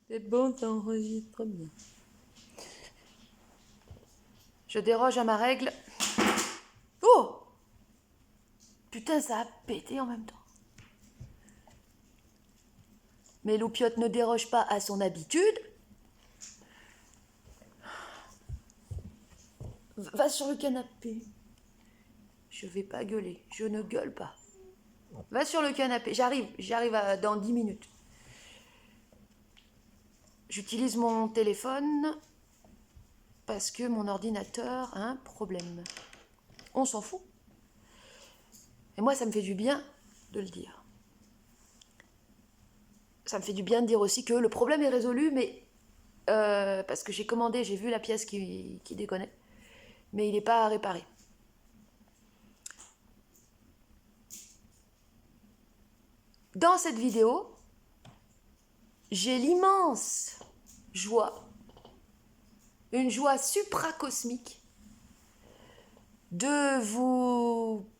C'est bon, ça enregistre bien. Je déroge à ma règle. Oh! Putain, ça a pété en même temps. Mais Loupiote ne déroge pas à son habitude. Va sur le canapé. Je vais pas gueuler, je ne gueule pas. Va sur le canapé, j'arrive dans 10 minutes. J'utilise mon téléphone parce que mon ordinateur a un problème. On s'en fout. Et moi, ça me fait du bien de le dire. Ça me fait du bien de dire aussi que le problème est résolu, mais parce que j'ai commandé, j'ai vu la pièce qui déconnait, mais il n'est pas à réparer. Dans cette vidéo, j'ai l'immense joie, une joie supracosmique, de vous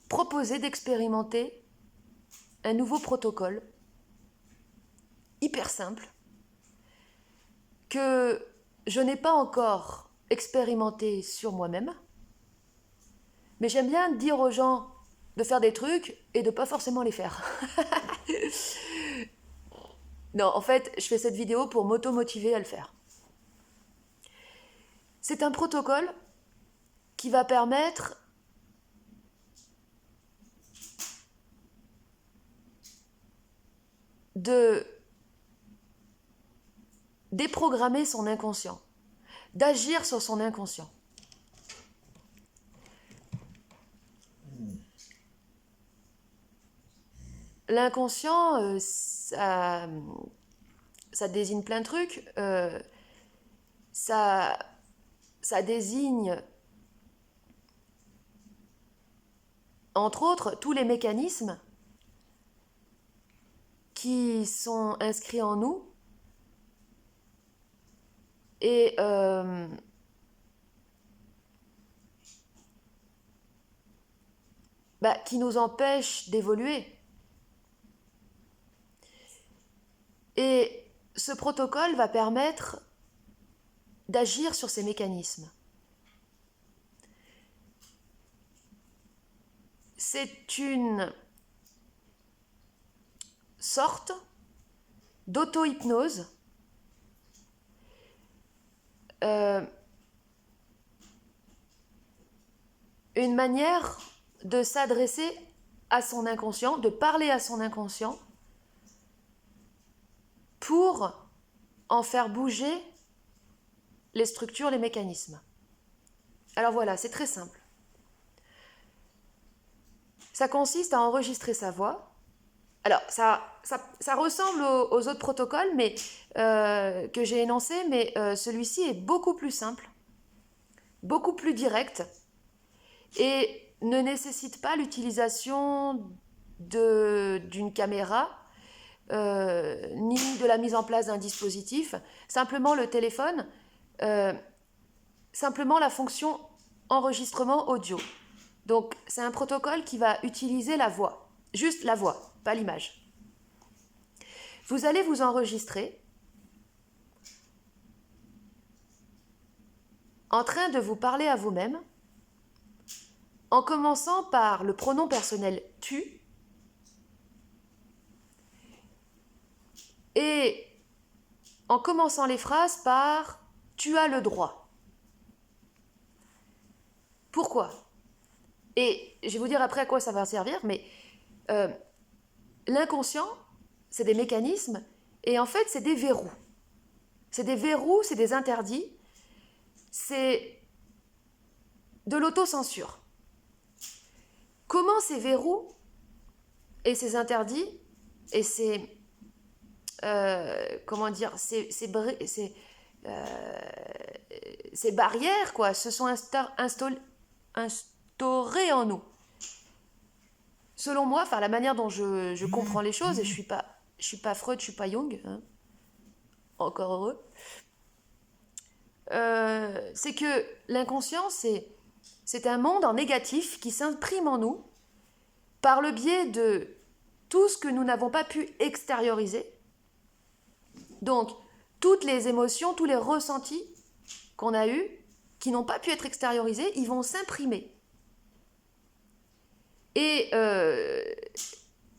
proposer d'expérimenter un nouveau protocole hyper simple que je n'ai pas encore expérimenté sur moi-même, mais j'aime bien dire aux gens de faire des trucs et de pas forcément les faire. Non, en fait, je fais cette vidéo pour m'auto-motiver à le faire. C'est un protocole qui va permettre de déprogrammer son inconscient, d'agir sur son inconscient. L'inconscient, ça désigne plein de trucs. Ça désigne, entre autres, tous les mécanismes qui sont inscrits en nous et qui nous empêchent d'évoluer. Et ce protocole va permettre d'agir sur ces mécanismes. C'est une sorte d'auto-hypnose une manière de s'adresser à son inconscient, de parler à son inconscient pour en faire bouger les structures, les mécanismes. Alors voilà, c'est très simple. Ça consiste à enregistrer sa voix. Alors, ça ressemble aux autres protocoles que j'ai énoncés, mais celui-ci est beaucoup plus simple, beaucoup plus direct, et ne nécessite pas l'utilisation d'une caméra, ni de la mise en place d'un dispositif, simplement le téléphone, simplement la fonction enregistrement audio. Donc c'est un protocole qui va utiliser la voix, juste la voix, pas l'image. Vous allez vous enregistrer en train de vous parler à vous-même, en commençant par le pronom personnel tu, et en commençant les phrases par tu as le droit. Pourquoi ? Et je vais vous dire après à quoi ça va servir, mais l'inconscient, c'est des mécanismes, et en fait, c'est des verrous. C'est des verrous, c'est des interdits, c'est de l'autocensure. Comment ces verrous et ces interdits et ces barrières quoi, se sont instaurées en nous. Selon moi, enfin la manière dont je comprends les choses, et je suis pas Freud, je suis pas Jung, hein, encore heureux, c'est que l'inconscient, c'est un monde en négatif qui s'imprime en nous par le biais de tout ce que nous n'avons pas pu extérioriser Donc, toutes les émotions, tous les ressentis qu'on a eus, qui n'ont pas pu être extériorisés, ils vont s'imprimer. Et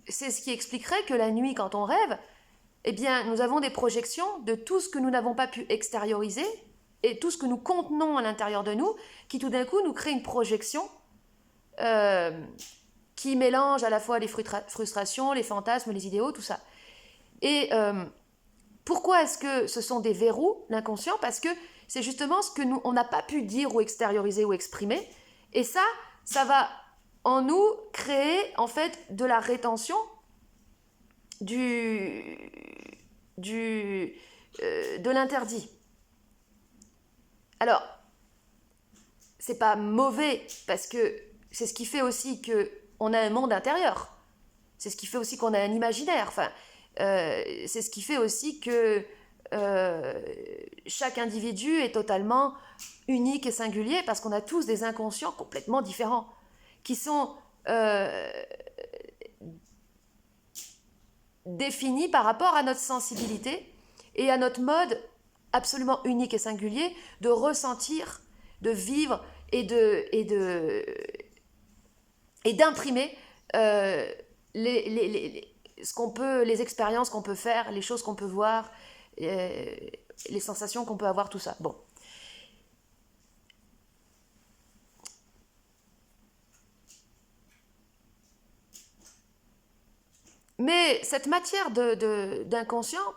c'est ce qui expliquerait que la nuit, quand on rêve, eh bien, nous avons des projections de tout ce que nous n'avons pas pu extérioriser et tout ce que nous contenons à l'intérieur de nous, qui tout d'un coup nous crée une projection qui mélange à la fois les frustrations, les fantasmes, les idéaux, tout ça. Et pourquoi est-ce que ce sont des verrous, l'inconscient? Parce que c'est justement ce que nous, on n'a pas pu dire ou extérioriser ou exprimer. Et ça va en nous créer en fait de la rétention de l'interdit. Alors, c'est pas mauvais parce que c'est ce qui fait aussi que on a un monde intérieur. C'est ce qui fait aussi qu'on a un imaginaire. Enfin, c'est ce qui fait aussi que chaque individu est totalement unique et singulier parce qu'on a tous des inconscients complètement différents qui sont définis par rapport à notre sensibilité et à notre mode absolument unique et singulier de ressentir, de vivre et d'imprimer les expériences qu'on peut faire, les choses qu'on peut voir, les sensations qu'on peut avoir, tout ça. Bon. Mais cette matière d'inconscient,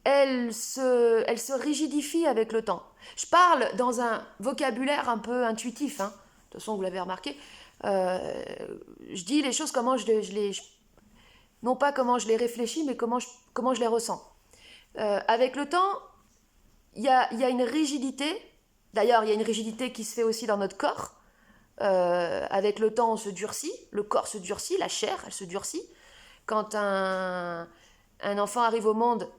elle se rigidifie avec le temps. Je parle dans un vocabulaire un peu intuitif, hein. De toute façon, vous l'avez remarqué. Je dis les choses non pas comment je les réfléchis, mais comment je les ressens. Avec le temps, il y a une rigidité. D'ailleurs, il y a une rigidité qui se fait aussi dans notre corps. Avec le temps, on se durcit, le corps se durcit, la chair, elle se durcit. Quand un enfant arrive au monde,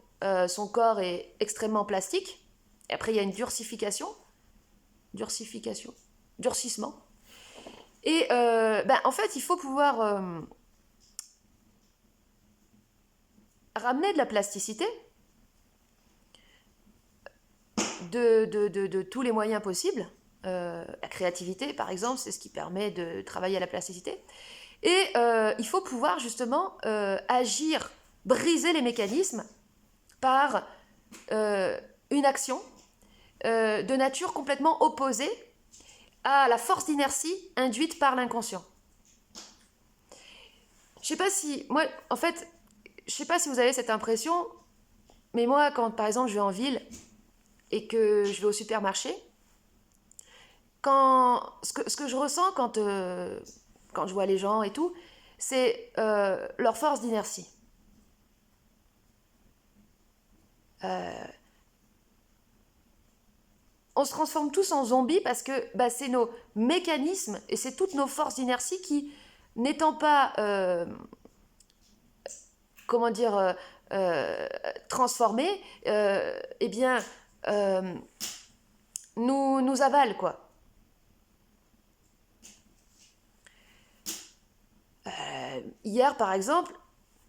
son corps est extrêmement plastique. Et après, il y a une durcissement. Et en fait, il faut pouvoir ramener de la plasticité de tous les moyens possibles. La créativité, par exemple, c'est ce qui permet de travailler à la plasticité. Et il faut pouvoir justement agir, briser les mécanismes par une action de nature complètement opposée à la force d'inertie induite par l'inconscient. Je sais pas si vous avez cette impression, mais moi, quand par exemple je vais en ville et que je vais au supermarché, ce que je ressens quand je vois les gens et tout, c'est leur force d'inertie. On se transforme tous en zombies parce que c'est nos mécanismes et c'est toutes nos forces d'inertie qui, n'étant pas, transformées, eh bien, nous avalent, quoi. Hier, par exemple,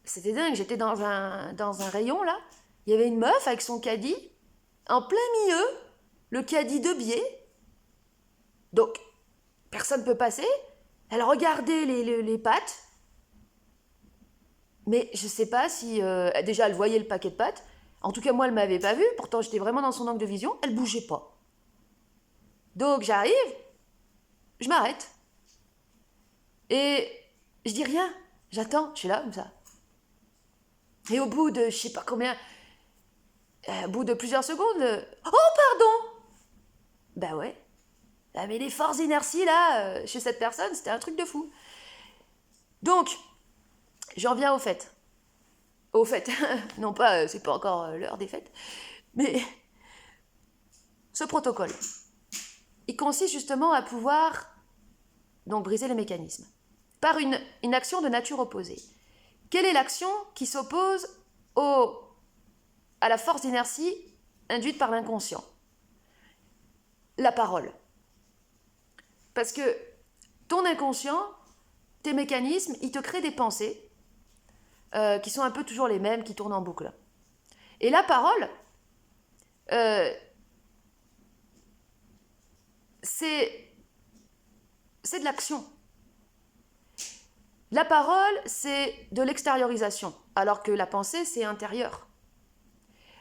c'était dingue, j'étais dans un rayon, là, il y avait une meuf avec son caddie, en plein milieu, le caddie de biais, donc personne ne peut passer, elle regardait les pâtes, mais je ne sais pas si, déjà elle voyait le paquet de pâtes, en tout cas moi elle ne m'avait pas vu, pourtant j'étais vraiment dans son angle de vision, elle ne bougeait pas. Donc j'arrive, je m'arrête, et je dis rien, j'attends, je suis là comme ça. Et au bout de, je sais pas combien, au bout de plusieurs secondes, oh pardon. Bah ouais. Ah, mais les forces d'inertie là, chez cette personne, c'était un truc de fou. Donc, j'en viens au fait. Au fait, non pas, c'est pas encore l'heure des fêtes, mais ce protocole, il consiste justement à pouvoir donc briser les mécanismes par une action de nature opposée. Quelle est l'action qui s'oppose à la force d'inertie induite par l'inconscient? La parole. Parce que ton inconscient, tes mécanismes, ils te créent des pensées qui sont un peu toujours les mêmes, qui tournent en boucle. Et la parole, euh, c'est de l'action. La parole, c'est de l'extériorisation, alors que la pensée, c'est intérieur.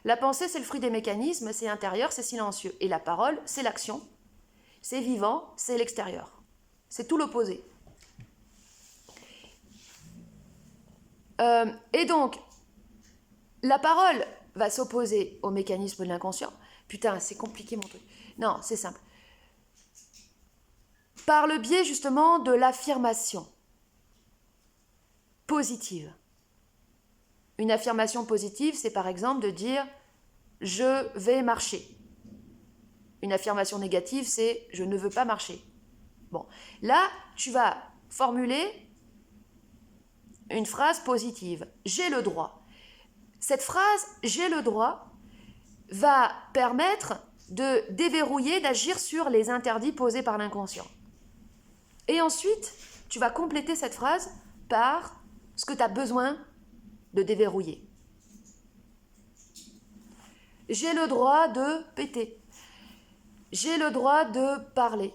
La pensée, c'est le fruit des mécanismes, c'est intérieur, c'est silencieux. Et la parole, c'est l'action, c'est vivant, c'est l'extérieur. C'est tout l'opposé. Et donc, la parole va s'opposer au mécanisme de l'inconscient. Putain, c'est compliqué mon truc. Non, c'est simple. Par le biais justement de l'affirmation positive. Une affirmation positive, c'est par exemple de dire « je vais marcher ». Une affirmation négative, c'est « je ne veux pas marcher ». Bon, là, tu vas formuler une phrase positive. « J'ai le droit ». Cette phrase « j'ai le droit » va permettre de déverrouiller, d'agir sur les interdits posés par l'inconscient. Et ensuite, tu vas compléter cette phrase par ce que tu as besoin de déverrouiller. J'ai le droit de péter. J'ai le droit de parler.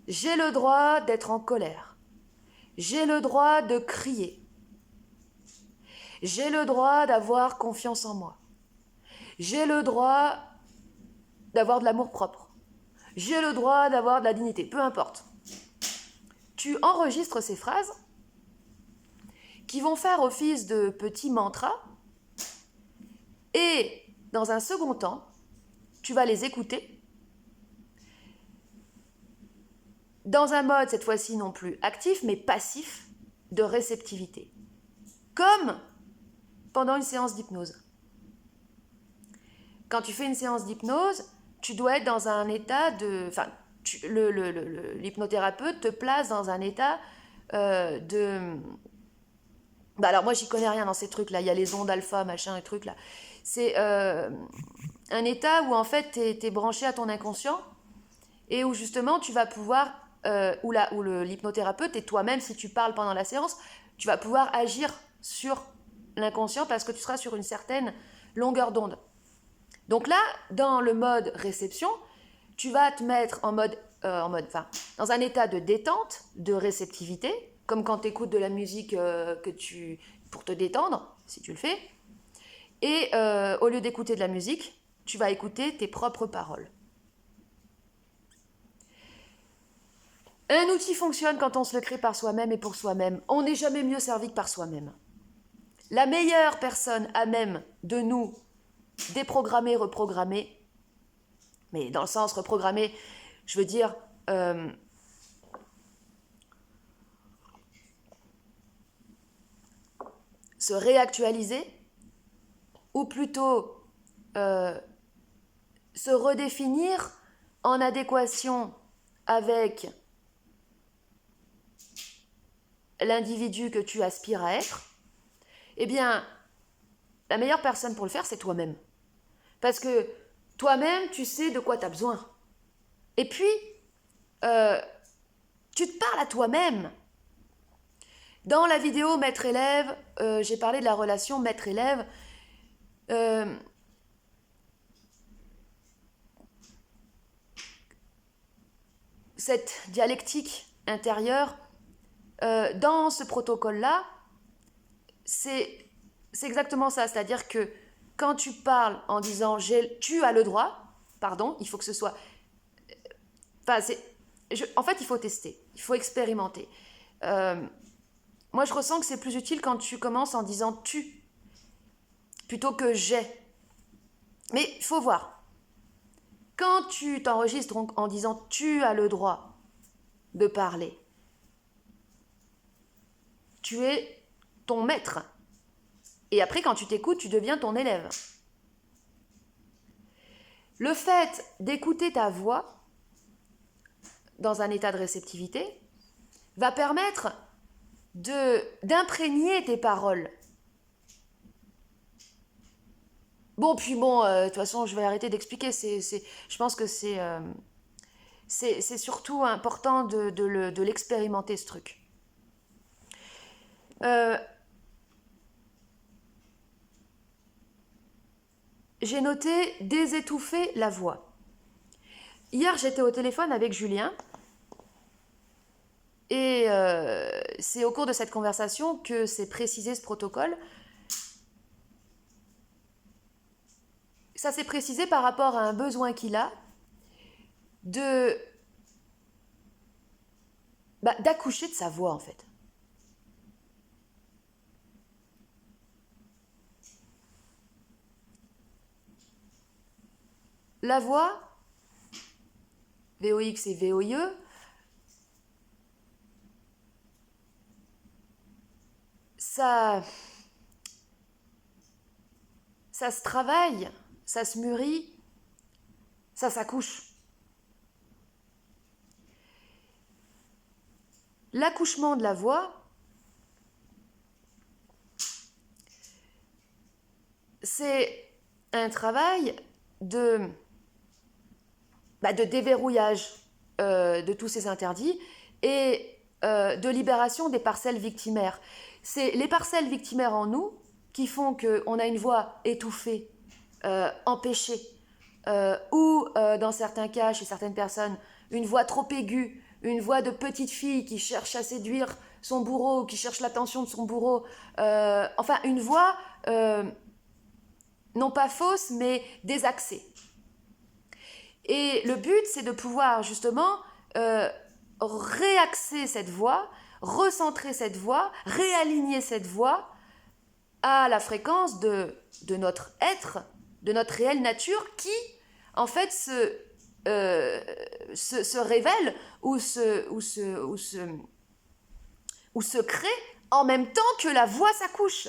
J'ai le droit d'être en colère. J'ai le droit de crier. J'ai le droit d'avoir confiance en moi. J'ai le droit d'avoir de l'amour-propre. J'ai le droit d'avoir de la dignité, peu importe. Tu enregistres ces phrases qui vont faire office de petits mantras et, dans un second temps, tu vas les écouter dans un mode, cette fois-ci non plus actif, mais passif de réceptivité. Comme pendant une séance d'hypnose. Quand tu fais une séance d'hypnose, tu dois être dans un état de... Enfin, l'hypnothérapeute te place dans un état de... Bah alors moi, j'y connais rien dans ces trucs-là. Il y a les ondes alpha, machin, et trucs là. C'est un état où en fait, t'es branché à ton inconscient et où justement, tu vas pouvoir... où l'hypnothérapeute et toi-même, si tu parles pendant la séance, tu vas pouvoir agir sur l'inconscient parce que tu seras sur une certaine longueur d'onde. Donc là, dans le mode réception, tu vas te mettre dans un état de détente, de réceptivité, comme quand tu écoutes de la musique pour te détendre, si tu le fais. Et au lieu d'écouter de la musique, tu vas écouter tes propres paroles. Un outil fonctionne quand on se le crée par soi-même et pour soi-même. On n'est jamais mieux servi que par soi-même. La meilleure personne à même de nous déprogrammer, reprogrammer, mais dans le sens reprogrammer, je veux dire se réactualiser, ou plutôt se redéfinir en adéquation avec l'individu que tu aspires à être, eh bien, la meilleure personne pour le faire, c'est toi-même. Parce que toi-même, tu sais de quoi tu as besoin. Et puis, tu te parles à toi-même. Dans la vidéo maître-élève, j'ai parlé de la relation maître-élève. Cette dialectique intérieure, dans ce protocole-là, c'est exactement ça. C'est-à-dire que quand tu parles en disant « tu as le droit », pardon, il faut que ce soit... en fait, il faut tester, il faut expérimenter. Moi, je ressens que c'est plus utile quand tu commences en disant « tu » plutôt que « j'ai ». Mais il faut voir. Quand tu t'enregistres en disant « tu as le droit de parler », tu es ton maître. Et après, quand tu t'écoutes, tu deviens ton élève. Le fait d'écouter ta voix dans un état de réceptivité va permettre d'imprégner tes paroles. Bon, puis bon, de toute façon, je vais arrêter d'expliquer. Je pense que c'est surtout important de l'expérimenter, ce truc. j'ai noté désétouffer la voix. Hier, j'étais au téléphone avec Julien et c'est au cours de cette conversation que s'est précisé ce protocole. Ça s'est précisé par rapport à un besoin qu'il a de d'accoucher de sa voix en fait. La voix, VOX et VOIE, ça se travaille, ça se mûrit, ça s'accouche. L'accouchement de la voix, c'est un travail de déverrouillage de tous ces interdits et de libération des parcelles victimaires. C'est les parcelles victimaires en nous qui font qu'on a une voix étouffée, empêchée, ou dans certains cas, chez certaines personnes, une voix trop aiguë, une voix de petite fille qui cherche à séduire son bourreau, qui cherche l'attention de son bourreau, enfin une voix non pas fausse, mais désaxée. Et le but, c'est de pouvoir justement réaxer cette voix, recentrer cette voix, réaligner cette voix à la fréquence de notre être, de notre réelle nature qui, en fait, se révèle ou se crée en même temps que la voix s'accouche.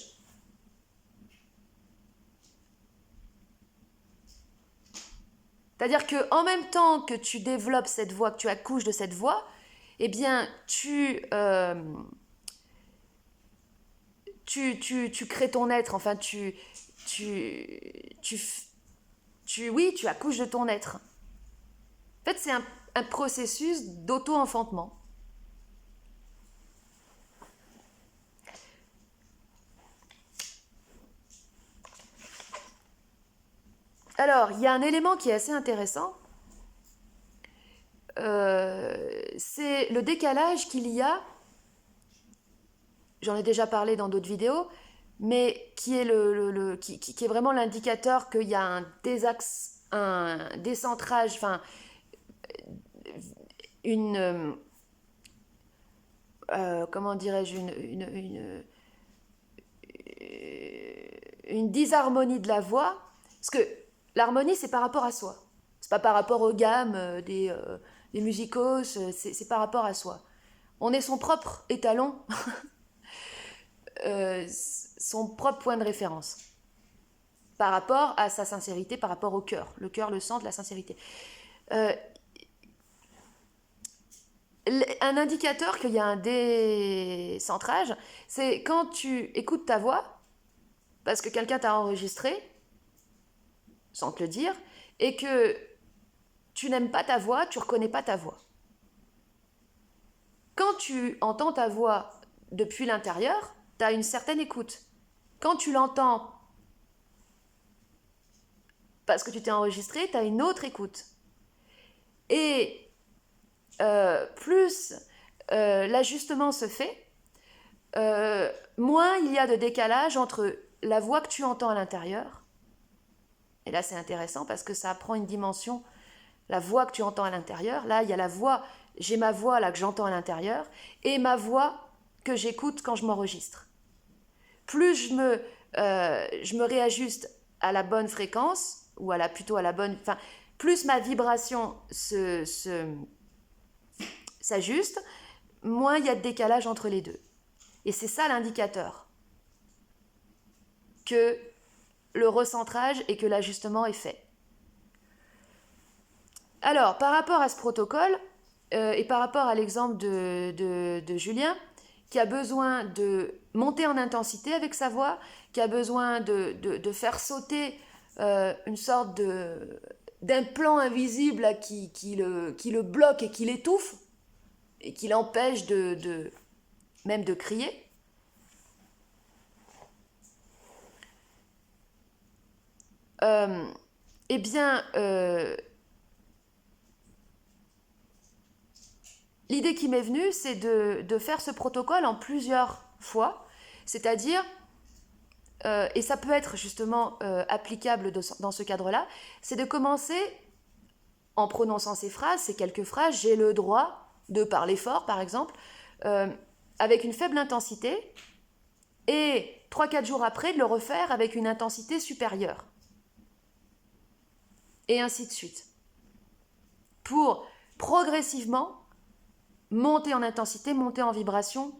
C'est-à-dire qu'en même temps que tu développes cette voix, que tu accouches de cette voix, eh bien, tu crées ton être, enfin, tu accouches de ton être. En fait, c'est un processus d'auto-enfantement. Alors, il y a un élément qui est assez intéressant, c'est le décalage qu'il y a, j'en ai déjà parlé dans d'autres vidéos, mais qui est, qui est vraiment l'indicateur qu'il y a un décentrage, enfin, comment dirais-je, une disharmonie de la voix, parce que l'harmonie, c'est par rapport à soi. C'est pas par rapport aux gammes des musicos, c'est par rapport à soi. On est son propre étalon, son propre point de référence par rapport à sa sincérité, par rapport au cœur. Le cœur, le centre, la sincérité. Un indicateur qu'il y a un décentrage, c'est quand tu écoutes ta voix, parce que quelqu'un t'a enregistré, sans te le dire, et que tu n'aimes pas ta voix, tu ne reconnais pas ta voix. Quand tu entends ta voix depuis l'intérieur, tu as une certaine écoute. Quand tu l'entends parce que tu t'es enregistré, tu as une autre écoute. Et plus l'ajustement se fait, moins il y a de décalage entre la voix que tu entends à l'intérieur, et là c'est intéressant parce que ça prend une dimension, la voix que tu entends à l'intérieur, là il y a la voix, j'ai ma voix là que j'entends à l'intérieur, et ma voix que j'écoute quand je m'enregistre. Plus je me réajuste à la bonne fréquence, ou plutôt à la bonne, enfin, plus ma vibration s'ajuste, moins il y a de décalage entre les deux. Et c'est ça l'indicateur que le recentrage et que l'ajustement est fait. Alors, par rapport à ce protocole, et par rapport à l'exemple de Julien, qui a besoin de monter en intensité avec sa voix, qui a besoin de faire sauter une sorte d'implant invisible là, qui le bloque et qui l'étouffe, et qui l'empêche même de crier. euh, eh bien, l'idée qui m'est venue, c'est de faire ce protocole en plusieurs fois, c'est-à-dire, et ça peut être justement applicable dans ce cadre-là, c'est de commencer en prononçant ces phrases, ces quelques phrases, j'ai le droit de parler fort, par exemple, euh, avec une faible intensité, et 3-4 jours après, de le refaire avec une intensité supérieure. Et ainsi de suite. Pour progressivement monter en intensité, monter en vibration,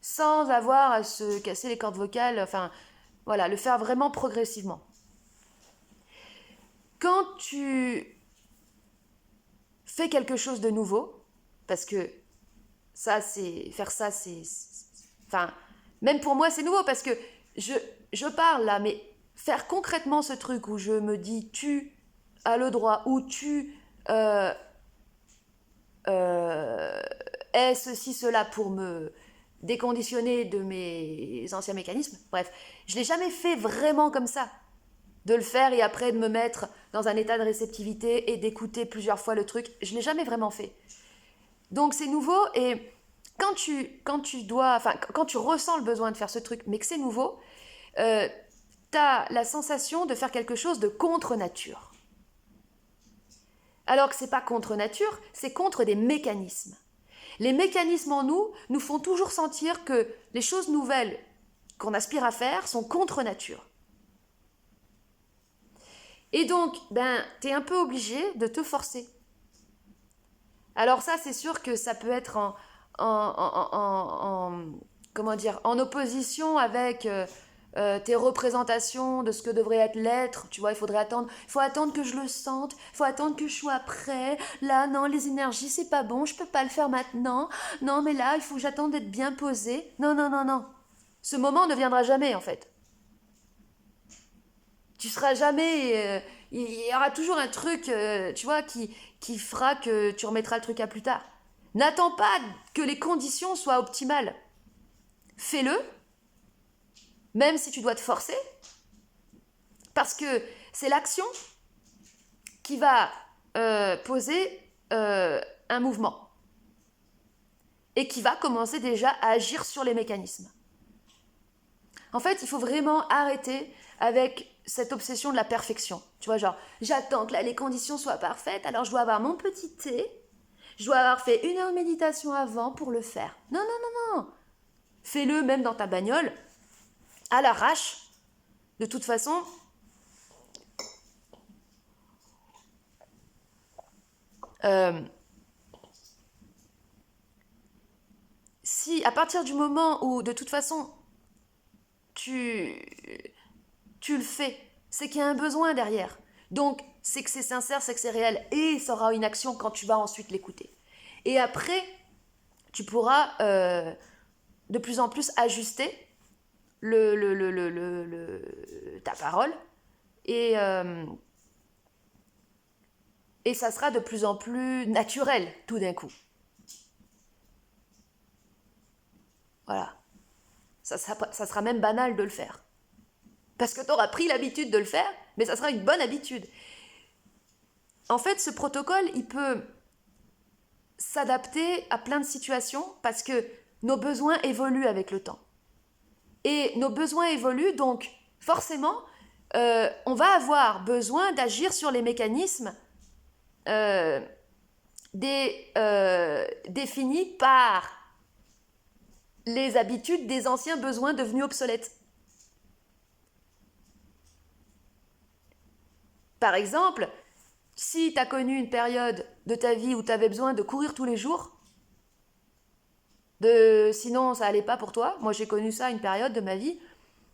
sans avoir à se casser les cordes vocales, enfin, voilà, le faire vraiment progressivement. Quand tu fais quelque chose de nouveau, parce que faire ça, enfin, même pour moi, c'est nouveau, parce que je parle là, mais faire concrètement ce truc où je me dis, tu as le droit, ou tu euh, euh, est ceci, cela pour me déconditionner de mes anciens mécanismes. Bref, je ne l'ai jamais fait vraiment comme ça. De le faire et après de me mettre dans un état de réceptivité et d'écouter plusieurs fois le truc. Je ne l'ai jamais vraiment fait. Donc c'est nouveau et quand tu ressens le besoin de faire ce truc, mais que c'est nouveau, tu as la sensation de faire quelque chose de contre nature. Alors que c'est pas contre nature, c'est contre des mécanismes. Les mécanismes en nous nous font toujours sentir que les choses nouvelles qu'on aspire à faire sont contre nature. Et donc, t'es un peu obligé de te forcer. Alors ça, c'est sûr que ça peut être comment dire, en opposition avec tes représentations de ce que devrait être l'être. Tu vois, il faut attendre que je le sente, il faut attendre que je sois prêt. Là, non, les énergies, c'est pas bon, je peux pas le faire maintenant. Non, mais là, il faut que j'attende d'être bien posé. Non, non, non, non. Ce moment ne viendra jamais, en fait. Tu seras jamais. Il y aura toujours un truc, tu vois, qui fera que tu remettras le truc à plus tard. N'attends pas que les conditions soient optimales. Fais-le, même si tu dois te forcer, parce que c'est l'action qui va poser un mouvement et qui va commencer déjà à agir sur les mécanismes. En fait, il faut vraiment arrêter avec cette obsession de la perfection. Tu vois, genre, j'attends que là, les conditions soient parfaites, alors je dois avoir mon petit thé, je dois avoir fait 1 heure de méditation avant pour le faire. Non, non, non, non. Fais-le même dans ta bagnole, à l'arrache. De toute façon, euh, si à partir du moment où, de toute façon, tu, tu le fais, c'est qu'il y a un besoin derrière. Donc, c'est que c'est sincère, c'est que c'est réel. Et ça aura une action quand tu vas ensuite l'écouter. Et après, tu pourras de plus en plus ajuster ta parole. Et ça sera de plus en plus naturel, tout d'un coup. Voilà. Ça sera même banal de le faire. Parce que tu auras pris l'habitude de le faire, mais ça sera une bonne habitude. En fait, ce protocole, il peut s'adapter à plein de situations parce que nos besoins évoluent avec le temps. Et nos besoins évoluent, donc forcément, on va avoir besoin d'agir sur les mécanismes euh, définis par les habitudes des anciens besoins devenus obsolètes. Par exemple, si tu as connu une période de ta vie où tu avais besoin de courir tous les jours, sinon ça allait pas pour toi. Moi j'ai connu ça une période de ma vie.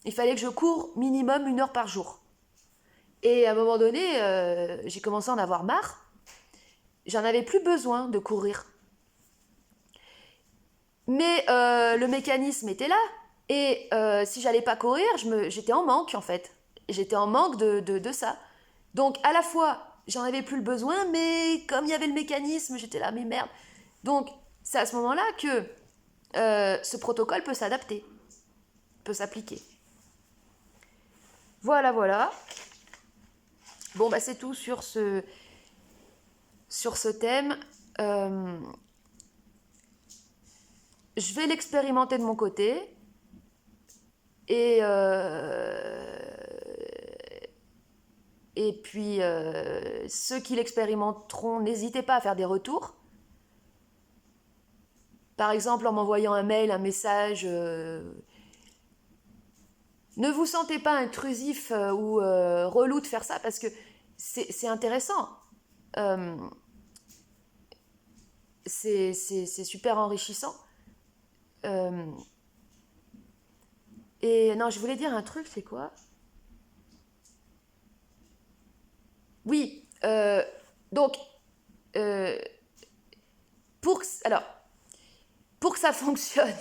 Il fallait que je cours minimum 1 heure par jour. Et à un moment donné, j'ai commencé à en avoir marre. J'en avais plus besoin de courir. Mais le mécanisme était là. Et si j'allais pas courir, j'étais en manque en fait. J'étais en manque de ça. Donc à la fois, j'en avais plus le besoin, mais comme il y avait le mécanisme, j'étais là, mais merde. Donc c'est à ce moment-là que ce protocole peut s'adapter, peut s'appliquer. Voilà, voilà. Bon, bah c'est tout sur ce thème. Euh, je vais l'expérimenter de mon côté. Et, et puis, ceux qui l'expérimenteront, n'hésitez pas à faire des retours. Par exemple, en m'envoyant un mail, un message. Ne vous sentez pas intrusif ou relou de faire ça parce que c'est intéressant. Euh, c'est super enrichissant. Euh, et non, je voulais dire un truc, c'est quoi? Oui, donc, euh, alors, pour que ça fonctionne,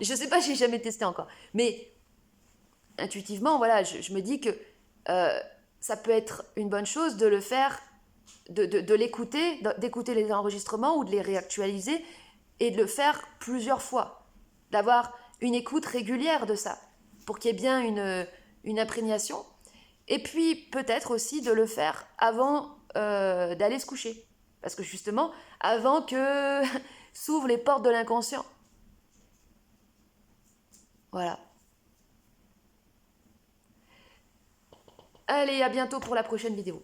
je sais pas, j'ai jamais testé encore, mais intuitivement, voilà, je me dis que euh, ça peut être une bonne chose de le faire, de l'écouter, d'écouter les enregistrements ou de les réactualiser et de le faire plusieurs fois, d'avoir une écoute régulière de ça, pour qu'il y ait bien une imprégnation, et puis peut-être aussi de le faire avant d'aller se coucher, parce que justement, avant que s'ouvrent les portes de l'inconscient. Voilà. Allez, à bientôt pour la prochaine vidéo.